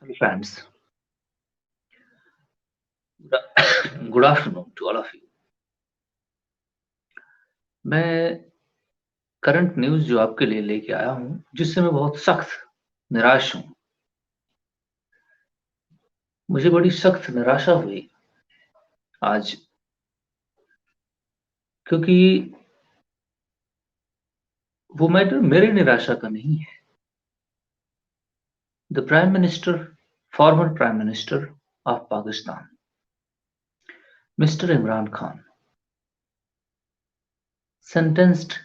Hello friends, good afternoon to all of you. मैं current news जो आपके लिए लेके आया हूँ, जिससे मैं बहुत सख्त निराश हूँ। मुझे बड़ी सख्त निराशा हुई आज क्योंकि वो मैटर मेरे निराशा का नहीं है। The prime minister, former prime minister of Pakistan, mister Imran Khan, sentenced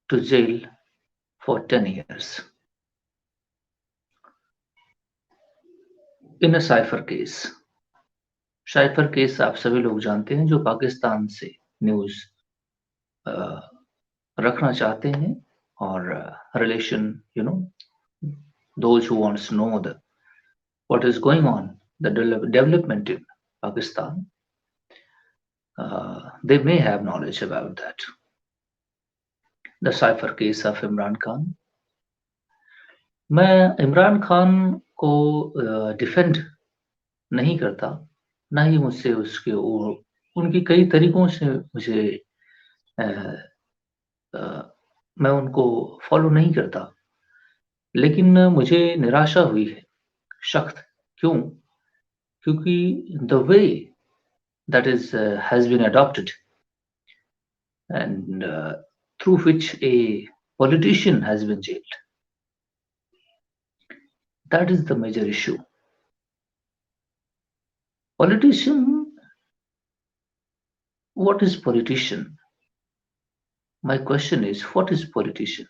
to jail for 10 years in a cipher case. Cipher case आप सभी लोग जानते हैं जो पाकिस्तान से न्यूज़ रखना चाहते हैं और relation, you know, those who wants to know what is going on, the development in Pakistan, they may have knowledge about that. The cipher case of Imran Khan. मैं इमरान खान को डिफेंड नहीं करता, ना ही मुझसे उसके उनकी कई तरीकों से मुझे मैं उनको फॉलो नहीं करता, लेकिन मुझे निराशा हुई है सख्त। क्यों? क्योंकि the way that is has been adopted and through which a politician has been jailed, that is the major issue. Politician, what is politician? My question is, what is politician?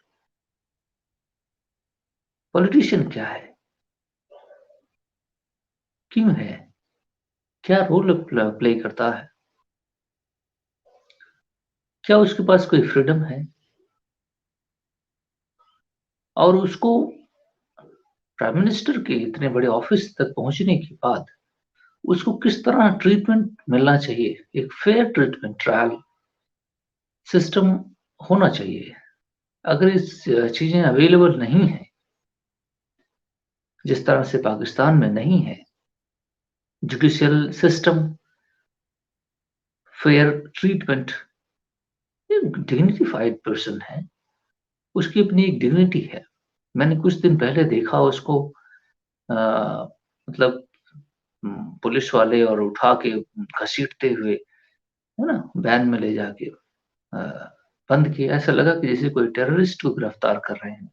Politician क्या है? क्यों है? क्या role play करता है? क्या उसके पास कोई फ्रीडम है? और उसको प्राइम मिनिस्टर के इतने बड़े ऑफिस तक पहुंचने के बाद उसको किस तरह ट्रीटमेंट मिलना चाहिए? एक फेयर ट्रीटमेंट, ट्रायल सिस्टम होना चाहिए। अगर इस चीजें अवेलेबल नहीं है, जिस तरह से पाकिस्तान में नहीं है, जुडिशियल सिस्टम, फेयर ट्रीटमेंट, एक डिग्निफाइड पर्सन है, उसकी अपनी एक डिग्निटी है। मैंने कुछ दिन पहले देखा उसको मतलब पुलिस वाले और उठा के घसीटते हुए, है ना, वैन में ले जाके बंद किया। ऐसा लगा कि जैसे कोई टेररिस्ट को गिरफ्तार कर रहे हैं।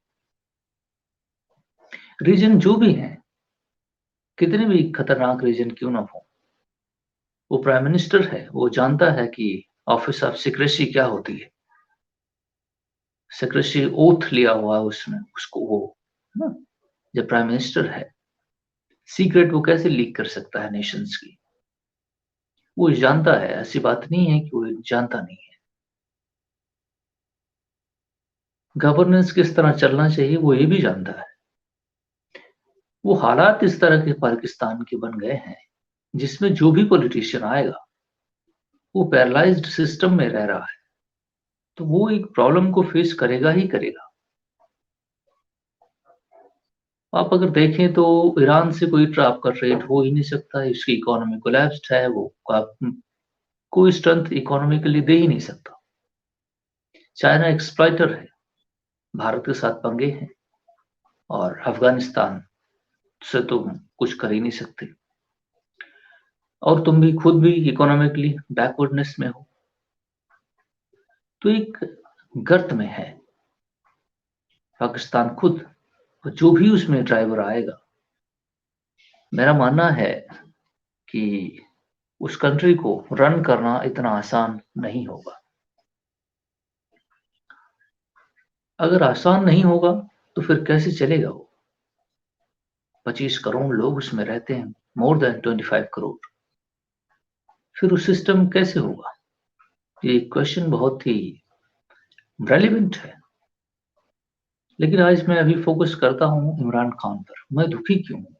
रीजन जो भी है, कितने भी खतरनाक रीजन क्यों ना हो, वो प्राइम मिनिस्टर है, वो जानता है कि ऑफिस ऑफ सीक्रेसी क्या होती है। सीक्रेसी ओथ लिया हुआ है उसने, उसको वो ना, जब प्राइम मिनिस्टर है, सीक्रेट वो कैसे लीक कर सकता है नेशंस की? वो जानता है, ऐसी बात नहीं है कि वो जानता नहीं है। गवर्नेंस किस तरह चलना चाहिए वो ये भी जानता है। वो हालात इस तरह के पाकिस्तान के बन गए हैं जिसमें जो भी पॉलिटिशियन आएगा वो पैरालाइज्ड सिस्टम में रह रहा है, तो वो एक प्रॉब्लम को फेस करेगा ही करेगा। आप अगर देखें तो ईरान से कोई आपका ट्रेड हो ही नहीं सकता, इसकी इकोनॉमी कोलैप्स्ड है, वो आप कोई स्ट्रेंथ इकोनॉमी के लिए दे ही नहीं सकता। चाइना एक्सप्लॉइटर है, भारत के साथ पंगे हैं, और अफगानिस्तान से तो कुछ कर ही नहीं सकते, और तुम भी खुद भी इकोनॉमिकली बैकवर्डनेस में हो, तो एक गर्त में है पाकिस्तान खुद। जो भी उसमें ड्राइवर आएगा, मेरा मानना है कि उस कंट्री को रन करना इतना आसान नहीं होगा। अगर आसान नहीं होगा तो फिर कैसे चलेगा वो? 25 करोड़ लोग उसमें रहते हैं, मोर देन 25 करोड़, फिर उस सिस्टम कैसे होगा? ये क्वेश्चन बहुत ही रेलिवेंट है। लेकिन आज मैं अभी फोकस करता हूँ इमरान खान पर। मैं दुखी क्यों हूँ?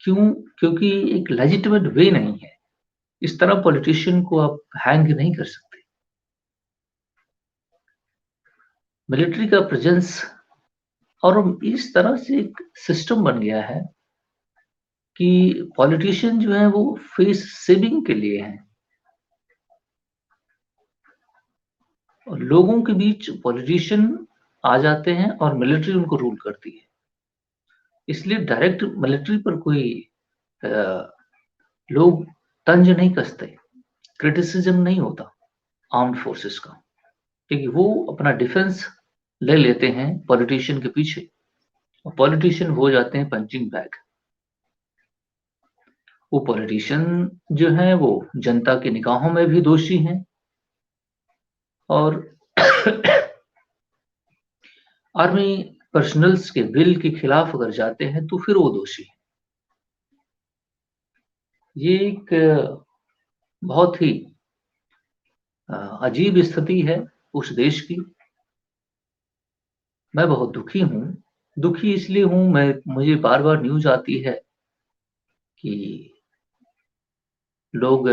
क्यों? क्योंकि एक लेजिटिमेट वे नहीं है। इस तरह पॉलिटिशियन को आप हैंग नहीं कर सकते। मिलिट्री का प्रेजेंस और इस तरह से एक सिस्टम बन गया है कि पॉलिटिशियन जो है वो फेस सेविंग के लिए हैं और लोगों के बीच पॉलिटिशियन आ जाते हैं और मिलिट्री उनको रूल करती है। इसलिए डायरेक्ट मिलिट्री पर कोई अ, लोग तंज नहीं कसते, क्रिटिसिज्म नहीं होता आर्म्ड फोर्सेस का, क्योंकि वो अपना डिफेंस ले लेते हैं पॉलिटिशियन के पीछे और पॉलिटिशियन हो जाते हैं पंचिंग बैग। वो पॉलिटिशियन जो है वो जनता की निगाहों में भी दोषी हैं और आर्मी पर्सनल्स के विल के खिलाफ अगर जाते हैं तो फिर वो दोषी है। ये एक बहुत ही अजीब स्थिति है उस देश की। मैं बहुत दुखी हूँ। दुखी इसलिए हूँ, मुझे बार बार न्यूज आती है कि लोग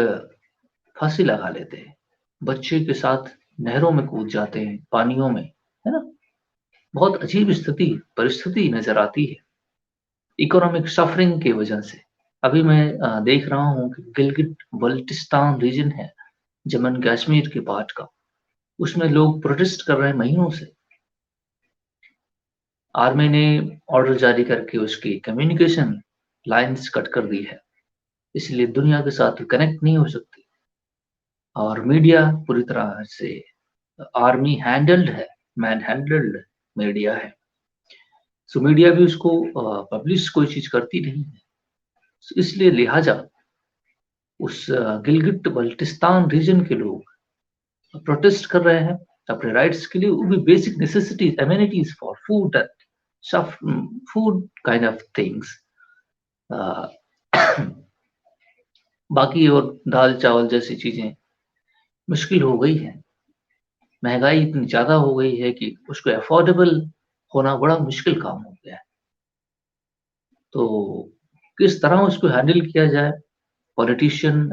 फांसी लगा लेते हैं, बच्चे के साथ नहरों में कूद जाते हैं, पानियों में, है ना। बहुत अजीब स्थिति परिस्थिति नजर आती है इकोनॉमिक सफरिंग की वजह से। अभी मैं देख रहा हूँ कि गिलगिट बल्टिस्तान रीजन है, जम्मू कश्मीर के पार्ट का, उसमें लोग प्रोटेस्ट कर रहे हैं महीनों से। आर्मी ने ऑर्डर जारी करके उसकी कम्युनिकेशन लाइंस कट कर दी है, इसलिए दुनिया के साथ कनेक्ट नहीं हो सकती और मीडिया पूरी तरह से आर्मी हैंडल्ड है, मैन हैंडल्ड मीडिया है। सो मीडिया भी उसको पब्लिश कोई चीज करती नहीं है। इसलिए लिहाजा उस गिलगिट बल्टिस्तान रीजन के लोग प्रोटेस्ट कर रहे हैं अपने राइट्स के लिए, वो भी basic necessities, amenities for food and सफ फूड काइंड ऑफ थिंग्स। बाकी और दाल चावल जैसी चीजें मुश्किल हो गई है। महंगाई इतनी ज्यादा हो गई है कि उसको अफोर्डेबल होना बड़ा मुश्किल काम हो गया है। तो किस तरह उसको हैंडल किया जाए? पॉलिटिशियन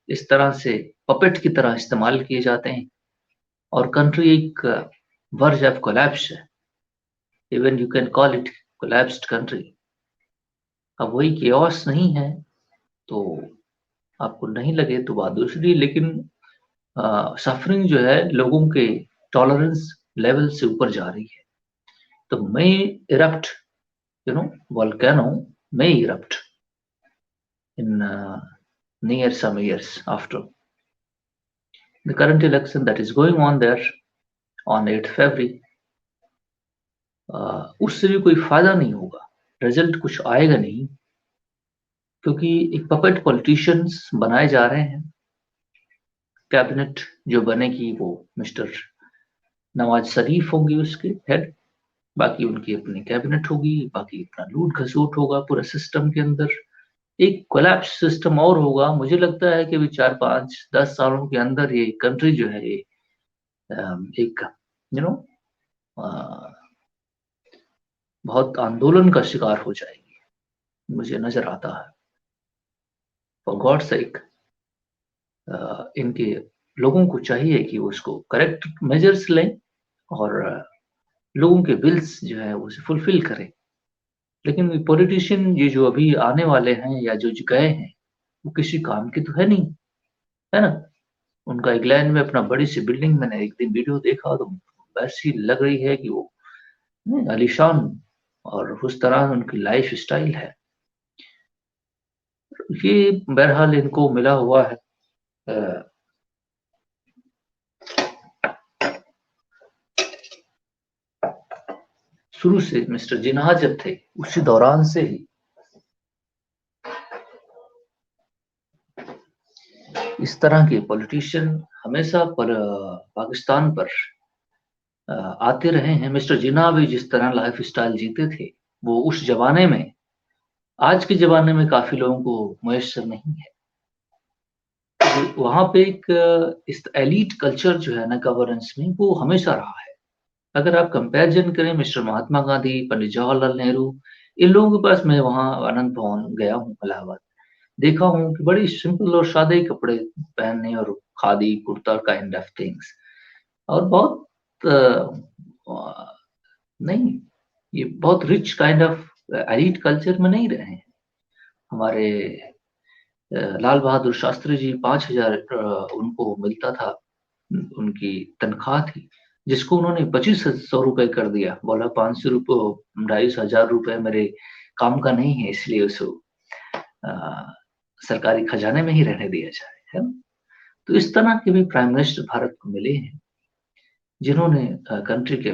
इस तरह से पपेट की तरह इस्तेमाल किए जाते हैं और कंट्री एक वर्ज ऑफ कोलैप्स है। Even you can call it collapsed country. अब वही केओस नहीं है तो आपको नहीं लगे तो बात दूसरी, लेकिन सफरिंग जो है लोगों के टॉलरेंस लेवल से ऊपर जा रही है। तो may erupt, volcano may erupt in near some years after the current election that is going on there on 8 February। उससे भी कोई फायदा नहीं होगा, रिजल्ट कुछ आएगा नहीं, क्योंकि एक पपेट पॉलिटिशियंस बनाए जा रहे हैं। कैबिनेट जो बनेगी वो मिस्टर नवाज शरीफ होंगे उसके हेड, बाकी उनकी अपनी कैबिनेट होगी, बाकी इतना लूट घसूट होगा पूरा सिस्टम के अंदर। एक कोलैप्स सिस्टम और होगा। मुझे लगता है कि अभी 4, 5, 10 सालों के अंदर ये कंट्री जो है ये एक यू नो बहुत आंदोलन का शिकार हो जाएगी, मुझे नजर आता है। फॉर गॉड सेक इनके लोगों को चाहिए कि वो उसको करेक्ट मेजर्स लें और लोगों के बिल्स जो है उसे फुलफिल करें। लेकिन पॉलिटिशियन ये जो अभी आने वाले हैं या जो गए हैं वो किसी काम के तो है नहीं, है ना। उनका इंग्लैंड में अपना बड़ी सी बिल्डिंग, मैंने एक दिन वीडियो देखा तो वैसी लग रही है कि वो आलीशान और उस तरह उनकी लाइफ स्टाइल है। ये बहरहाल इनको मिला हुआ है। शुरू से मिस्टर जिन्हा जब थे उसी दौरान से ही इस तरह के पॉलिटिशियन हमेशा पर पाकिस्तान पर आते रहे हैं। मिस्टर जिन्ना भी जिस तरह लाइफ स्टाइल जीते थे वो उस जमाने में, आज के जमाने में काफी लोगों को मुयस्सर नहीं है। तो वहां पे एक इस एलीट कल्चर जो है ना गवर्नेंस में, वो हमेशा रहा है। अगर आप कंपैरिजन करें मिस्टर महात्मा गांधी, पंडित जवाहरलाल नेहरू, इन लोगों के पास, मैं वहाँ आनंद भवन गया हूँ इलाहाबाद, देखा हूँ कि बड़ी सिंपल और सादे कपड़े पहनने और khadi kurta kind of things, और बहुत नहीं, ये बहुत rich kind of elite culture में नहीं रहे हैं। हमारे लाल बहादुर शास्त्री जी 5,000 उनको मिलता था, उनकी तनख्वाह थी, जिसको उन्होंने 2500 रुपए कर दिया। बोला 500 रुपये 2,500 रुपए मेरे काम का नहीं है, इसलिए उसको सरकारी खजाने में ही रहने दिया जाए, है ना? तो इस तरह के भी प्राइम मिनिस्टर भारत को मिले हैं, जिन्होंने कंट्री के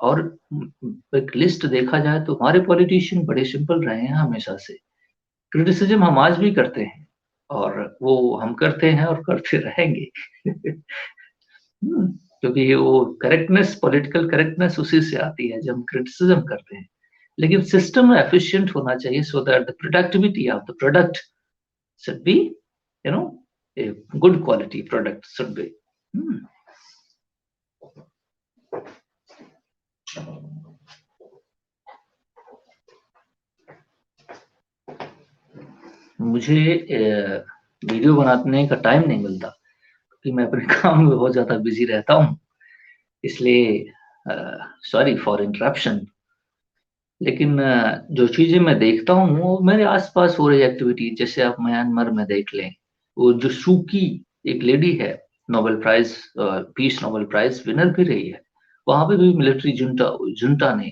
और एक लिस्ट देखा जाए तो हमारे पॉलिटिशियन बड़े सिंपल रहे हैं हमेशा से। क्रिटिसिज्म हम आज भी करते हैं और वो हम करते हैं और करते रहेंगे। क्योंकि वो करेक्टनेस, पॉलिटिकल करेक्टनेस उसी से आती है जब हम क्रिटिसिज्म करते हैं। लेकिन सिस्टम एफिशिएंट होना चाहिए so that the productivity of the product should be, you know, a good quality product should be. मुझे वीडियो बनाने का टाइम नहीं मिलता क्योंकि मैं अपने काम में बहुत ज़्यादा बिजी रहता हूँ, इसलिए सॉरी फॉर इंटरप्शन। लेकिन जो चीज़ें मैं देखता हूँ वो मेरे आसपास हो रही एक्टिविटी, जैसे आप म्यांमार में देख लें, वो जो सू की एक लेडी है, Nobel prize peace Nobel prize winner भी रही है, वहां पे भी मिलिट्री जुंटा ने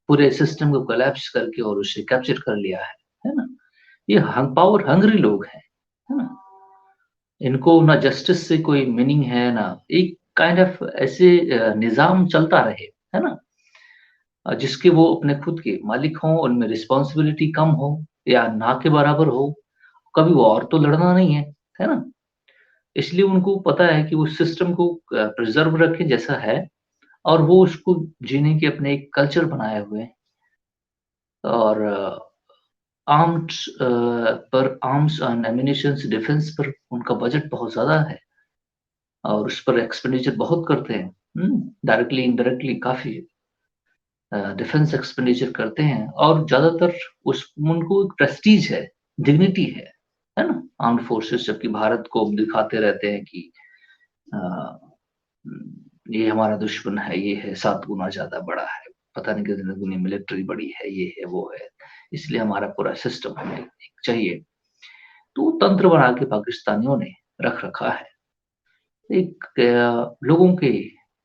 पूरे सिस्टम को कोलैप्स करके और उसे कैप्चर कर लिया है ना? ये पावर हंग्री लोग हैं, है ना? इनको ना जस्टिस से कोई मीनिंग है, ना एक काइंड ऑफ ऐसे निजाम चलता रहे, है ना? जिसके वो अपने खुद के मालिक हों, उनमें रिस्पॉन्सिबिलिटी कम हो या ना के बराबर हो, कभी वो और तो लड़ना नहीं है ना? इसलिए उनको पता है कि वो सिस्टम को प्रिजर्व रखें जैसा है, और वो उसको जीने के अपने एक कल्चर बनाए हुए हैं। और आर्म्स एंड एम्यूनिशंस डिफेंस पर उनका बजट बहुत ज़्यादा है और उस पर एक्सपेंडिचर बहुत करते हैं, डायरेक्टली इनडायरेक्टली काफ़ी डिफेंस एक्सपेंडिचर करते हैं, और ज़्यादातर उस उनको एक प्रेस्टीज है, डिग्निटी है ना? आर्म्ड फोर्सेस जबकि भारत को दिखाते रहते हैं कि अ, ये हमारा दुश्मन है, ये है 7 गुना ज़्यादा बड़ा है, पता नहीं कितने गुनी मिलिट्री बड़ी है, ये है, वो है, इसलिए हमारा पूरा सिस्टम हमें चाहिए। तो तंत्र बना के पाकिस्तानियों ने रख रखा है, एक लोगों के,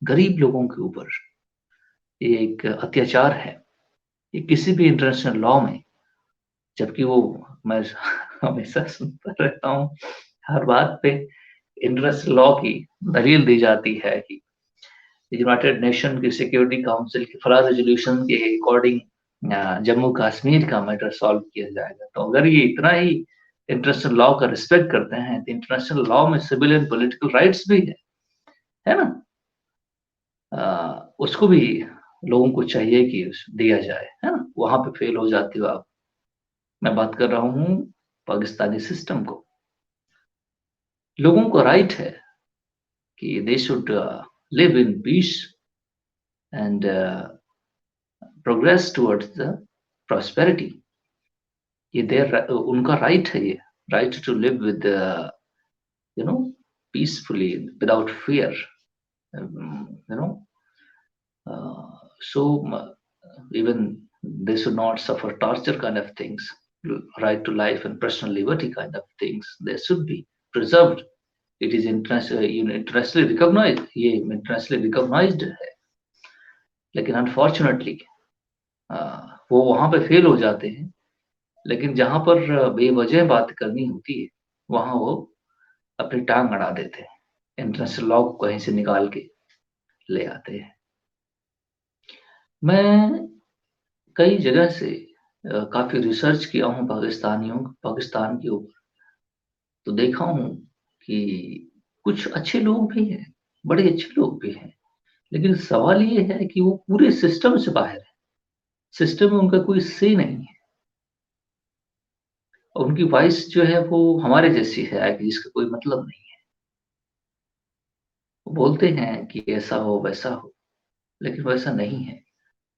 गरीब लोगों के ऊपर ये एक अत्याचार है। ये किसी भी इंटरनेशनल लॉ में, जबकि वो मैं हमेशा सुनता रहता हूँ, हर बात पे इंटरनेशनल लॉ की दलील दी जाती है कि यूनाइटेड नेशन की सिक्योरिटी काउंसिल के फला रेजोल्यूशन के अकॉर्डिंग जम्मू कश्मीर का मैटर सॉल्व किया जाएगा। तो अगर ये इतना ही इंटरनेशनल लॉ का रिस्पेक्ट करते हैं तो इंटरनेशनल लॉ में सिविल एंड पॉलिटिकल राइट्स भी है ना? उसको भी लोगों को चाहिए कि दिया जाए, है ना? वहां पे फेल हो जाती हो आप। मैं बात कर रहा हूँ पाकिस्तानी सिस्टम को। लोगों को राइट है कि they should live in peace and progress towards the prosperity. ये देर उनका राइट है, ये right to live with you know peacefully without fear, you know so even they should not suffer torture kind of things. Right to life and personal liberty kind of things, they should be preserved. It is internationally recognized, ये internationally recognized है। लेकिन unfortunately वो वहां पे fail हो जाते हैं, लेकिन जहां पर बेवजह बात करनी होती है वहां वो अपनी टांग अड़ा देते हैं, इंटरनेशनल लॉ को कहीं से निकाल के ले आते हैं। मैं कई जगह से काफी रिसर्च किया हूँ पाकिस्तान के ऊपर, तो देखा हूँ कि कुछ अच्छे लोग भी हैं, बड़े अच्छे लोग भी हैं, लेकिन सवाल ये है कि वो पूरे सिस्टम से बाहर है, सिस्टम में उनका कोई से नहीं है, और उनकी वॉइस जो है वो हमारे जैसी है कि जिसका कोई मतलब नहीं है। वो बोलते हैं कि ऐसा हो वैसा हो, लेकिन वैसा नहीं है।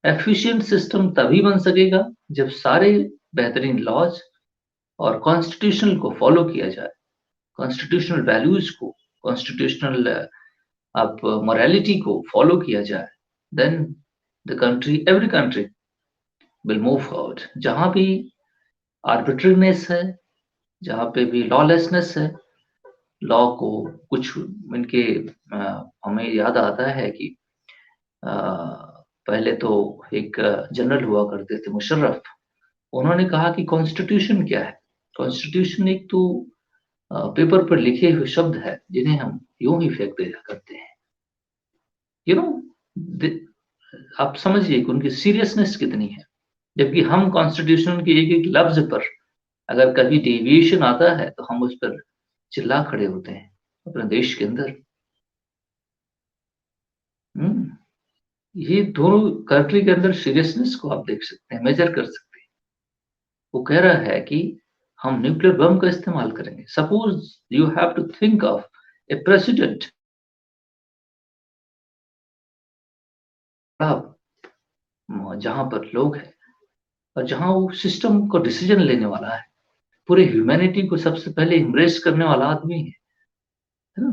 एफिशिएंट सिस्टम तभी बन सकेगा जब सारे बेहतरीन लॉज और कॉन्स्टिट्यूशनल को फॉलो किया जाए, कॉन्स्टिट्यूशनल वैल्यूज को, कॉन्स्टिट्यूशनल आप मोरालिटी को फॉलो किया जाए, then the country, every country will move forward. जहां भी आर्बिट्रीनेस है, जहां पे भी लॉलेसनेस है, लॉ को कुछ इनके हमें याद आता है कि पहले तो एक जनरल हुआ करते थे मुशर्रफ, उन्होंने कहा कि कॉन्स्टिट्यूशन क्या है? कॉन्स्टिट्यूशन एक तो पेपर पर लिखे हुए शब्द है जिन्हें हम यूं ही फेंक दिया करते हैं। यू नो, आप समझिए कि उनकी सीरियसनेस कितनी है। जबकि हम कॉन्स्टिट्यूशन के एक एक लफ्ज पर अगर कभी डेविएशन आता है तो हम उस पर चिल्ला खड़े होते हैं अपने देश के अंदर। हम्म, ये दोनों कंट्री के अंदर सीरियसनेस को आप देख सकते हैं, मेजर कर सकते हैं। वो कह रहा है कि हम न्यूक्लियर बम का इस्तेमाल करेंगे। Suppose you have to think of a president जहां पर लोग हैं और जहां वो सिस्टम को डिसीजन लेने वाला है, पूरे ह्यूमैनिटी को सबसे पहले एम्ब्रेस करने वाला आदमी है ना?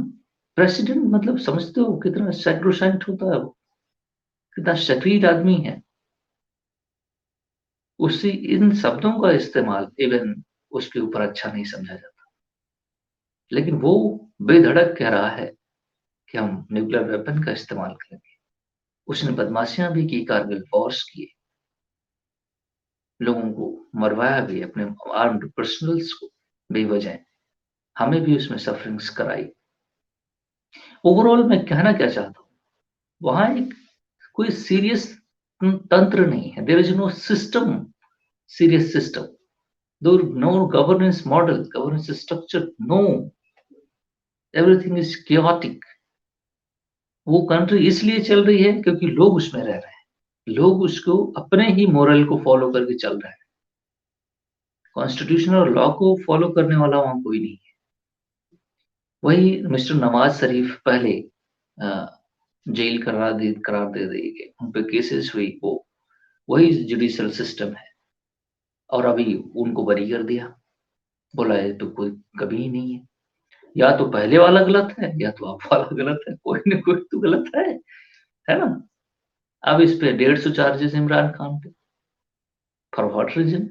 प्रेसिडेंट मतलब समझते हो कितना सैक्रोसेंट होता है वो, कितना शरीर आदमी है। उसी इन शब्दों का इस्तेमाल इवन उसके ऊपर अच्छा नहीं समझा जाता, लेकिन वो बेधड़क कह रहा है कि हम न्यूक्लियर वेपन का इस्तेमाल करेंगे। उसने बदमाशियां भी की, कारगिल वॉर्स किए, लोगों को मरवाया भी, अपने आर्म्ड पर्सनल्स को बेवजह, हमें भी उसमें सफरिंग्स कराई। ओवरऑल मैं कहना क्या चाहता हूँ, वहां एक कोई सीरियस तंत्र नहीं है। There is no system, serious system. There no governance model, governance structure, no. Everything is chaotic. वो कंट्री इसलिए चल रही है क्योंकि लोग उसमें रह रहे हैं, लोग उसको अपने ही मोरल को फॉलो करके चल रहे हैं। कॉन्स्टिट्यूशन और लॉ को फॉलो करने वाला वहां कोई नहीं है। वही मिस्टर नवाज शरीफ पहले जेल करार दे दिए गए, उन पे केसेस हुई, वो वही जुडिशियल सिस्टम है, और अभी उनको बरी कर दिया। बोला ये तो कोई कभी ही नहीं है, या तो पहले वाला गलत है या तो आप वाला गलत है, कोई ना कोई तो गलत है ना? अब इस पे 150 चार्जेस इमरान खान पे, फॉर व्हाट रीजन?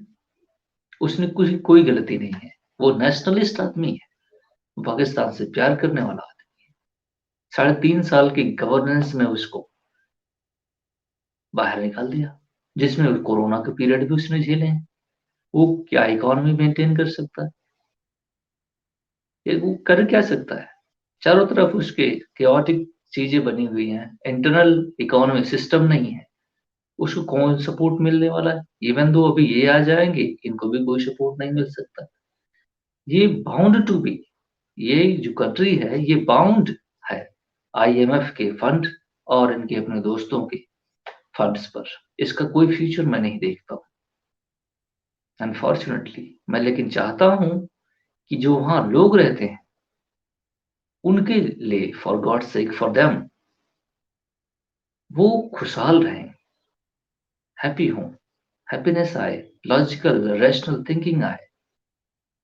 उसने कुछ कोई गलती नहीं है, वो नेशनलिस्ट आदमी है, पाकिस्तान से प्यार करने वाला आदमी है। 3.5 साल की गवर्नेंस में उसको बाहर निकाल दिया, जिसमें कोरोना के पीरियड भी उसने झेले हैं। वो क्या इकोनॉमी मेंटेन कर सकता है? ये वो कर क्या सकता है? चारों तरफ उसके chaotic चीजें बनी हुई हैं, इंटरनल इकोनॉमिक सिस्टम नहीं है, उसको कौन सपोर्ट मिलने वाला है? इवन दो अभी ये आ जाएंगे, इनको भी कोई सपोर्ट नहीं मिल सकता। ये बाउंड टू बी, ये जो कंट्री है ये बाउंड है आईएमएफ के फंड और इनके अपने दोस्तों के फंड्स पर। इसका कोई फ्यूचर मैं नहीं देखता हूँ, अनफॉर्चुनेटली। मैं लेकिन चाहता हूँ कि जो वहां लोग रहते हैं उनके लिए, for God sake, for them, वो खुशहाल रहें, हैप्पी हों, हैप्पीनेस आए, लॉजिकल रैशनल थिंकिंग आए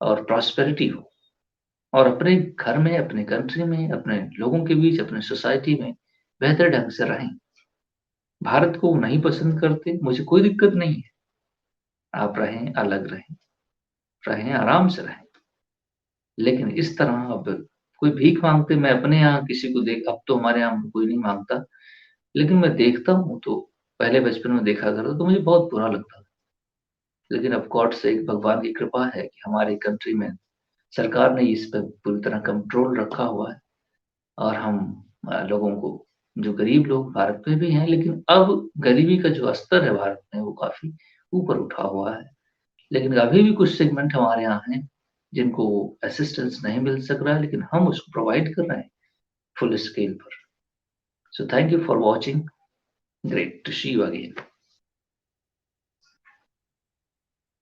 और प्रॉस्पेरिटी हो, और अपने घर में, अपने कंट्री में, अपने लोगों के बीच, अपने सोसाइटी में बेहतर ढंग से रहें। भारत को नहीं पसंद करते, मुझे कोई दिक्कत नहीं है, आप रहें, अलग रहें, रहें आराम से रहें, लेकिन इस तरह अब कोई भीख मांगते, मैं अपने यहाँ किसी को देख, अब तो हमारे यहाँ कोई नहीं मांगता, लेकिन मैं देखता हूँ तो पहले बचपन में देखा करता तो मुझे बहुत बुरा लगता था। लेकिन अब गॉड से एक भगवान की कृपा है कि हमारी कंट्री में सरकार ने इस पर पूरी तरह कंट्रोल रखा हुआ है, और हम लोगों को, जो गरीब लोग भारत में भी हैं, लेकिन अब गरीबी का जो स्तर है भारत में वो काफी ऊपर उठा हुआ है। लेकिन अभी भी कुछ सेगमेंट हमारे यहाँ हैं जिनको असिस्टेंस नहीं मिल सक रहा है, लेकिन हम उसको प्रोवाइड कर रहे हैं फुल स्केल पर। So thank you for watching, great to see you again.